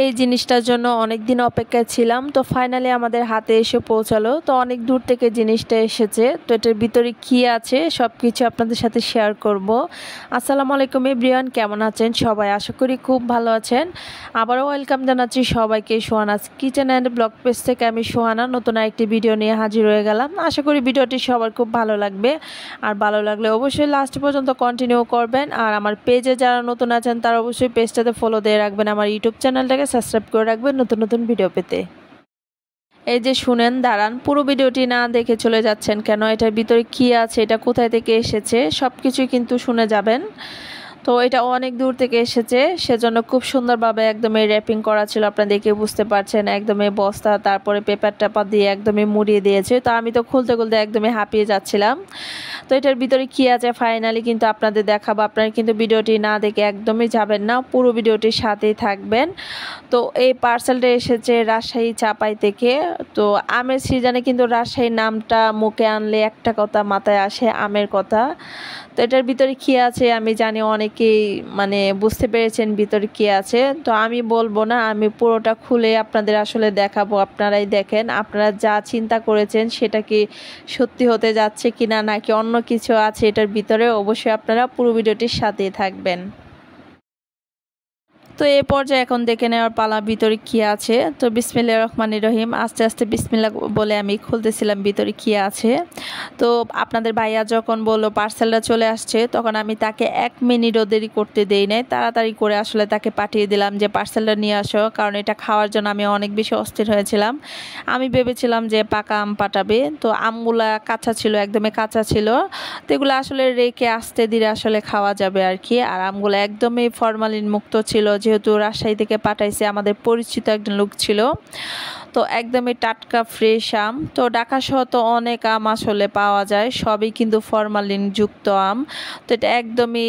এই জিনিসটার জন্য অনেক দিন অপেক্ষায় ছিলাম, তো ফাইনালি আমাদের হাতে এসে পৌঁছালো। তো অনেক দূর থেকে জিনিসটা এসেছে, তো এটার ভিতরে কি আছে সব কিছু আপনাদের সাথে শেয়ার করব। আসসালামু আলাইকুম এভরিওয়ান, কেমন আছেন সবাই? আশা করি খুব ভালো আছেন। আবারও ওয়েলকাম জানাচ্ছি সবাইকে সোহানাস কিচেন অ্যান্ড ব্লগ পেজ থেকে। আমি সোহানা নতুন আরেকটি ভিডিও নিয়ে হাজির হয়ে গেলাম। আশা করি ভিডিওটি সবার খুব ভালো লাগবে, আর ভালো লাগলে অবশ্যই লাস্ট পর্যন্ত কন্টিনিউ করবেন। আর আমার পেজে যারা নতুন আছেন তারা অবশ্যই পেজটাতে ফলো দিয়ে রাখবেন, আমার ইউটিউব চ্যানেলটাকে সাবস্ক্রাইব করে রাখবেন নতুন নতুন ভিডিও পেতে। এই যে শুনেন, দাঁড়ান, পুরো ভিডিওটি না দেখে চলে যাচ্ছেন কেন? এটার ভিতরে কি আছে, এটা কোথায় থেকে এসেছে, সব কিছুই কিন্তু শুনে যাবেন। তো এটা অনেক দূর থেকে এসেছে, সেজন্য খুব সুন্দরভাবে একদমই র্যাপিং করা ছিল, আপনারা দেখে বুঝতে পারছেন। একদমই বস্তা, তারপরে পেপার টেপার দিয়ে একদমই মুড়িয়ে দিয়েছে। তো আমি তো খুলতে খুলতে একদমই হাঁপিয়ে যাচ্ছিলাম। তো এটার ভিতরে কি আছে ফাইনালি কিন্তু আপনাদের দেখাবো। আপনারা কিন্তু ভিডিওটি না দেখে একদমই যাবেন না, পুরো ভিডিওটির সাথেই থাকবেন। তো এই পার্সেলটা এসেছে রাজশাহী চাপাই থেকে। তো আমের সিজনে কিন্তু রাজশাহীর নামটা মুখে আনলে একটা কথা মাথায় আসে, আমের কথা। তো এটার ভিতরে কী আছে আমি জানি অনেকেই বুঝতে পেরেছেন ভিতরে কী আছে। তো আমি বলবো না, আমি পুরোটা খুলে আপনাদের আসলে দেখাবো। আপনারাই দেখেন, আপনারা যা চিন্তা করেছেন সেটা কি সত্যি হতে যাচ্ছে কিনা, নাকি অন্য কিছু আছে এটার ভিতরে। অবশ্যই আপনারা পুরো ভিডিওটির সাথেই থাকবেন। তো এই পর্যায়ে এখন দেখে নেওয়ার পালা ভিতরে কি আছে। তো বিসমিল্লাহির রহমানির রহিম, আস্তে আস্তে বিসমিল্লাহ বলে আমি খুলতেছিলাম ভিতরে কি আছে। তো আপনাদের ভাইয়া যখন বললো পার্সেলটা চলে আসছে, তখন আমি তাকে 1 মিনিটও দেরি করতে দেই নাই, তাড়াতাড়ি করে আসলে তাকে পাঠিয়ে দিলাম যে পার্সেলটা নিয়ে আসো, কারণ এটা খাওয়ার জন্য আমি অনেক বেশি অস্থির হয়েছিলাম। আমি ভেবেছিলাম যে পাকা আম পাঠাবে, তো আমগুলা কাঁচা ছিল, একদমই কাঁচা ছিল। তো এগুলো আসলে রেখে আস্তে ধীরে আসলে খাওয়া যাবে আর কি। আর আমগুলো একদমই ফরমালিন মুক্ত ছিল, যেহেতু রাজশাহী থেকে পাঠাইছে, আমাদের পরিচিত একজন লোক ছিল। তো একদমই টাটকা ফ্রেশ আম। তো ঢাকা শহর তো অনেক আম আসলে পাওয়া যায়, সবই কিন্তু ফরমালিন যুক্ত আম। তো এটা একদমই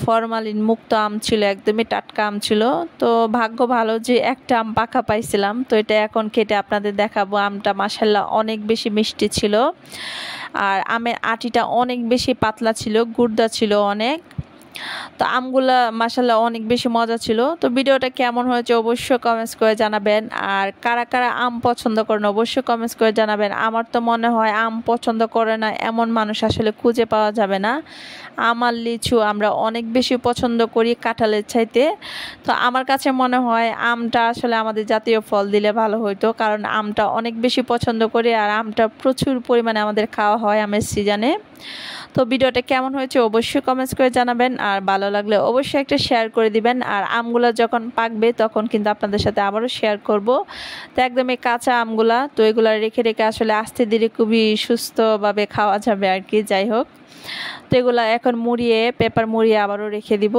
ফরমালিন মুক্ত আম ছিল, একদমই টাটকা আম ছিল। তো ভাগ্য ভালো যে একটা আম পাকা পাইছিলাম। তো এটা এখন কেটে আপনাদের দেখাবো। আমটা মাশাআল্লাহ অনেক বেশি মিষ্টি ছিল, আর আমের আটিটা অনেক বেশি পাতলা ছিল, গুড়দা ছিল অনেক। তো আমগুলা মাশাআল্লাহ অনেক বেশি মজা ছিল। তো ভিডিওটা কেমন হয়েছে অবশ্যই কমেন্টস করে জানাবেন, আর কারা কারা আম পছন্দ করেন অবশ্যই কমেন্টস করে জানাবেন। আমার তো মনে হয় আম পছন্দ করে না এমন মানুষ আসলে খুঁজে পাওয়া যাবে না। আম আর লিচু আমরা অনেক বেশি পছন্দ করি কাঁঠালের চাইতে। তো আমার কাছে মনে হয় আমটা আসলে আমাদের জাতীয় ফল দিলে ভালো হতো, কারণ আমটা অনেক বেশি পছন্দ করি, আর আমটা প্রচুর পরিমাণে আমাদের খাওয়া হয় আমের সিজনে। তো ভিডিওটা কেমন হয়েছে অবশ্যই কমেন্টস করে জানাবেন, আর ভালো লাগলে অবশ্যই একটা শেয়ার করে দিবেন। আর আমগুলো যখন পাকবে তখন কিন্তু আপনাদের সাথে আবারও শেয়ার করব। তো একদমই কাঁচা আমগুলা, তো এগুলো রেখে রেখে আসলে আস্তে ধীরে খুবই সুস্থভাবে খাওয়া যাবে আর কি। যাই হোক, তো এগুলো এখন মুড়িয়ে পেপার মুড়িয়ে আবারও রেখে দিব।